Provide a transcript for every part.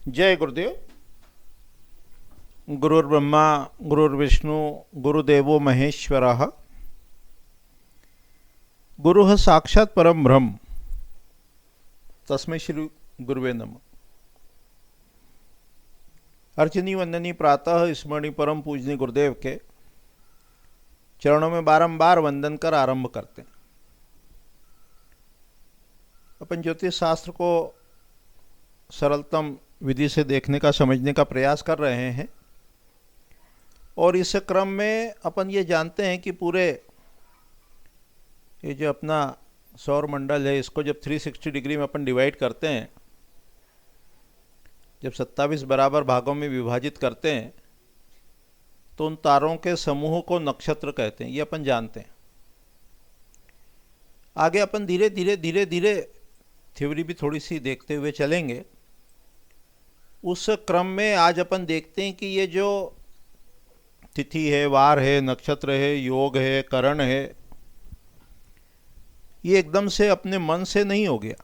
जय गुरुदेव। गुरुर्ब्रह्मा गुरुर्विष्णु गुरुदेवो महेश्वरः। गुरुः साक्षात् परम ब्रह्म तस्मै श्री गुरुवे नमः। अर्चनी वंदनी प्रातः स्मरणी परम पूजनी गुरुदेव के चरणों में बारंबार वंदन कर आरंभ करते हैं। अपन ज्योतिष शास्त्र को सरलतम विधि से देखने का समझने का प्रयास कर रहे हैं और इस क्रम में अपन ये जानते हैं कि पूरे ये जो अपना सौर मंडल है इसको जब 360 डिग्री में अपन डिवाइड करते हैं, जब 27 बराबर भागों में विभाजित करते हैं तो उन तारों के समूह को नक्षत्र कहते हैं। ये अपन जानते हैं। आगे अपन धीरे धीरे थ्योरी भी थोड़ी सी देखते हुए चलेंगे। उस क्रम में आज अपन देखते हैं कि ये जो तिथि है, वार है, नक्षत्र है, योग है, करण है, ये एकदम से अपने मन से नहीं हो गया।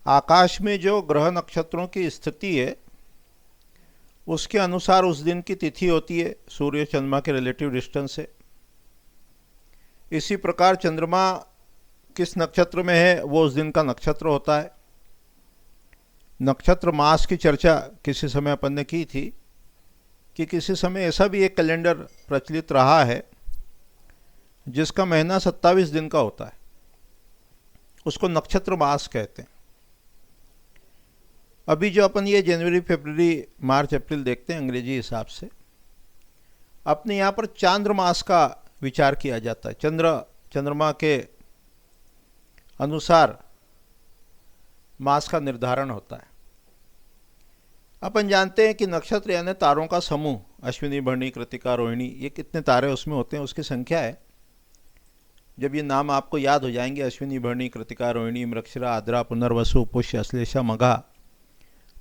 आकाश में जो ग्रह नक्षत्रों की स्थिति है उसके अनुसार उस दिन की तिथि होती है सूर्य चंद्रमा के रिलेटिव डिस्टेंस से। इसी प्रकार चंद्रमा किस नक्षत्र में है वो उस दिन का नक्षत्र होता है। नक्षत्र मास की चर्चा किसी समय अपन ने की थी कि किसी समय ऐसा भी एक कैलेंडर प्रचलित रहा है जिसका महीना 27 दिन का होता है, उसको नक्षत्र मास कहते हैं। अभी जो अपन ये जनवरी फरवरी मार्च अप्रैल देखते हैं अंग्रेजी हिसाब से, अपने यहाँ पर चांद्र मास का विचार किया जाता है। चंद्रमा के अनुसार मास का निर्धारण होता है। अपन जानते हैं कि नक्षत्र यानी तारों का समूह, अश्विनी भरणी कृतिका रोहिणी, ये कितने तारे उसमें होते हैं उसकी संख्या है। जब ये नाम आपको याद हो जाएंगे, अश्विनी भरणी कृतिका रोहिणी मृगशिरा आद्रा पुनर्वसु पुष्य अश्लेषा मघा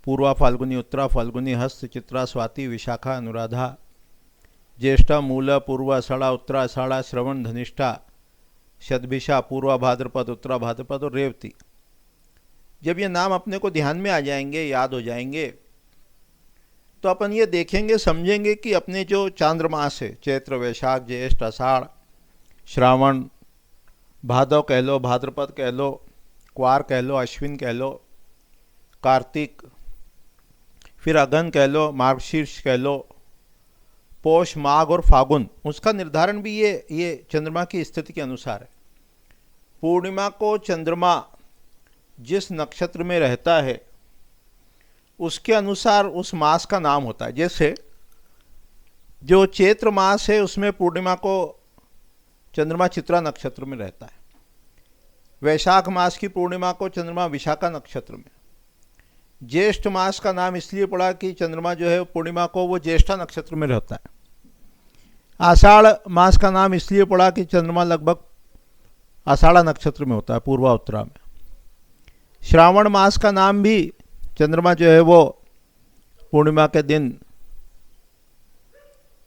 पूर्वा फाल्गुनी उत्तरा फाल्गुनी हस्त चित्रा स्वाति विशाखा अनुराधा ज्येष्ठा मूला पूर्वा आषाढ़ा उत्तरा आषाढ़ा श्रवण धनिष्ठा शतभिषा पूर्वा भाद्रपद उत्तरा भाद्रपद और रेवती। जब ये नाम अपने को ध्यान में आ जाएंगे, याद हो जाएंगे, तो अपन ये देखेंगे समझेंगे कि अपने जो चांद्रमास है, चैत्र वैशाख ज्येष्ठ आषाढ़ श्रावण भादव कह लो, भाद्रपद कह लो, क्वार कह लो, अश्विन कह लो, कार्तिक, फिर अगन कह लो, मार्गशीर्ष कह लो, पौष माघ और फागुन, उसका निर्धारण भी ये चंद्रमा की स्थिति के अनुसार है। पूर्णिमा को चंद्रमा जिस नक्षत्र में रहता है उसके अनुसार उस मास का नाम होता है। जैसे जो चैत्र मास है उसमें पूर्णिमा को चंद्रमा चित्रा नक्षत्र में रहता है। वैशाख मास की पूर्णिमा को चंद्रमा विशाखा नक्षत्र में। ज्येष्ठ मास का नाम इसलिए पड़ा कि चंद्रमा जो है पूर्णिमा को वो ज्येष्ठा नक्षत्र में रहता है। आषाढ़ मास का नाम इसलिए पड़ा कि चंद्रमा लगभग आषाढ़ा नक्षत्र में होता है, पूर्वा उत्तरा में। श्रावण मास का नाम भी चंद्रमा जो है वो पूर्णिमा के दिन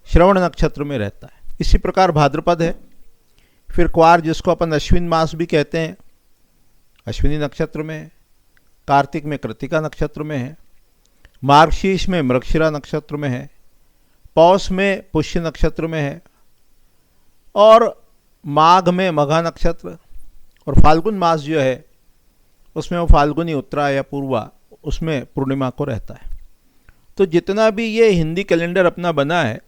श्रवण नक्षत्र में रहता है। इसी प्रकार भाद्रपद है। फिर क्वार जिसको अपन अश्विन मास भी कहते हैं, अश्विनी नक्षत्र में है। कार्तिक में कृतिका नक्षत्र में है। मार्गशीर्ष में मृगशिरा नक्षत्र में है। पौष में पुष्य नक्षत्र में है और माघ में मघा नक्षत्र। और फाल्गुन मास जो है उसमें वो फाल्गुनी उत्तरा या पूर्वा, उसमें पूर्णिमा को रहता है। तो जितना भी ये हिंदी कैलेंडर अपना बना है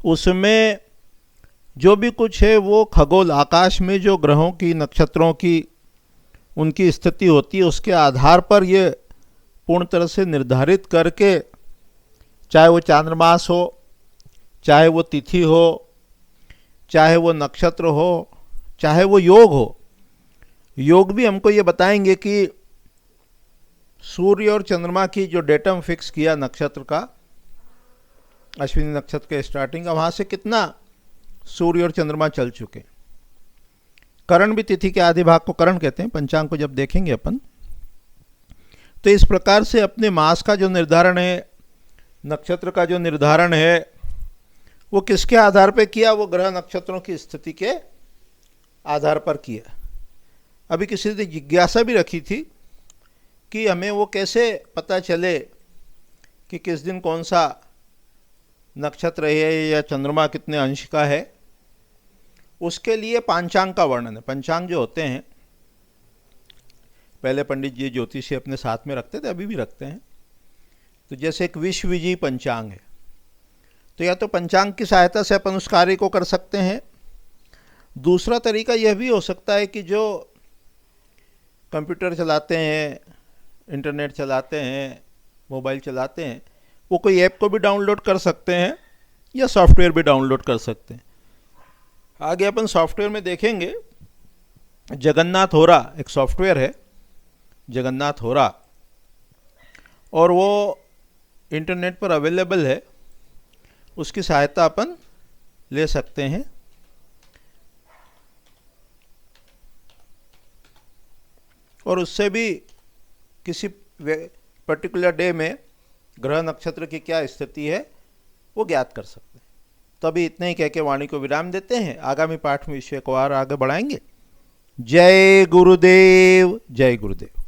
उसमें जो भी कुछ है वो खगोल, आकाश में जो ग्रहों की नक्षत्रों की उनकी स्थिति होती है उसके आधार पर ये पूर्ण तरह से निर्धारित करके, चाहे वो चांद्रमास हो, चाहे वो तिथि हो, चाहे वो नक्षत्र हो, चाहे वो योग हो। योग भी हमको ये बताएंगे कि सूर्य और चंद्रमा की जो डेटम फिक्स किया नक्षत्र का, अश्विनी नक्षत्र के स्टार्टिंग का, वहाँ से कितना सूर्य और चंद्रमा चल चुके। करण भी तिथि के आधे भाग को करण कहते हैं, पंचांग को जब देखेंगे अपन। तो इस प्रकार से अपने मास का जो निर्धारण है, नक्षत्र का जो निर्धारण है, वो किसके आधार पर किया? वो ग्रह नक्षत्रों की स्थिति के आधार पर किया। अभी किसी ने जिज्ञासा भी रखी थी कि हमें वो कैसे पता चले कि किस दिन कौन सा नक्षत्र है या चंद्रमा कितने अंश का है, उसके लिए पांचांग का वर्णन है। पंचांग जो होते हैं, पहले पंडित जी ज्योतिषी अपने साथ में रखते थे, अभी भी रखते हैं। तो जैसे एक विश्वविजयी पंचांग है, तो या तो पंचांग की सहायता से अपन उस कार्य को कर सकते हैं। दूसरा तरीका यह भी हो सकता है कि जो कंप्यूटर चलाते हैं, इंटरनेट चलाते हैं, मोबाइल चलाते हैं, वो कोई ऐप को भी डाउनलोड कर सकते हैं या सॉफ्टवेयर भी डाउनलोड कर सकते हैं। आगे अपन सॉफ्टवेयर में देखेंगे। जगन्नाथ होरा एक सॉफ्टवेयर है, जगन्नाथ होरा, और वो इंटरनेट पर अवेलेबल है। उसकी सहायता अपन ले सकते हैं। और उससे भी किसी पर्टिकुलर डे में ग्रह नक्षत्र की क्या स्थिति है वो ज्ञात कर सकते हैं। तभी इतने ही कह के वाणी को विराम देते हैं। आगामी पाठ में विषय को और आगे बढ़ाएंगे। जय गुरुदेव, जय गुरुदेव।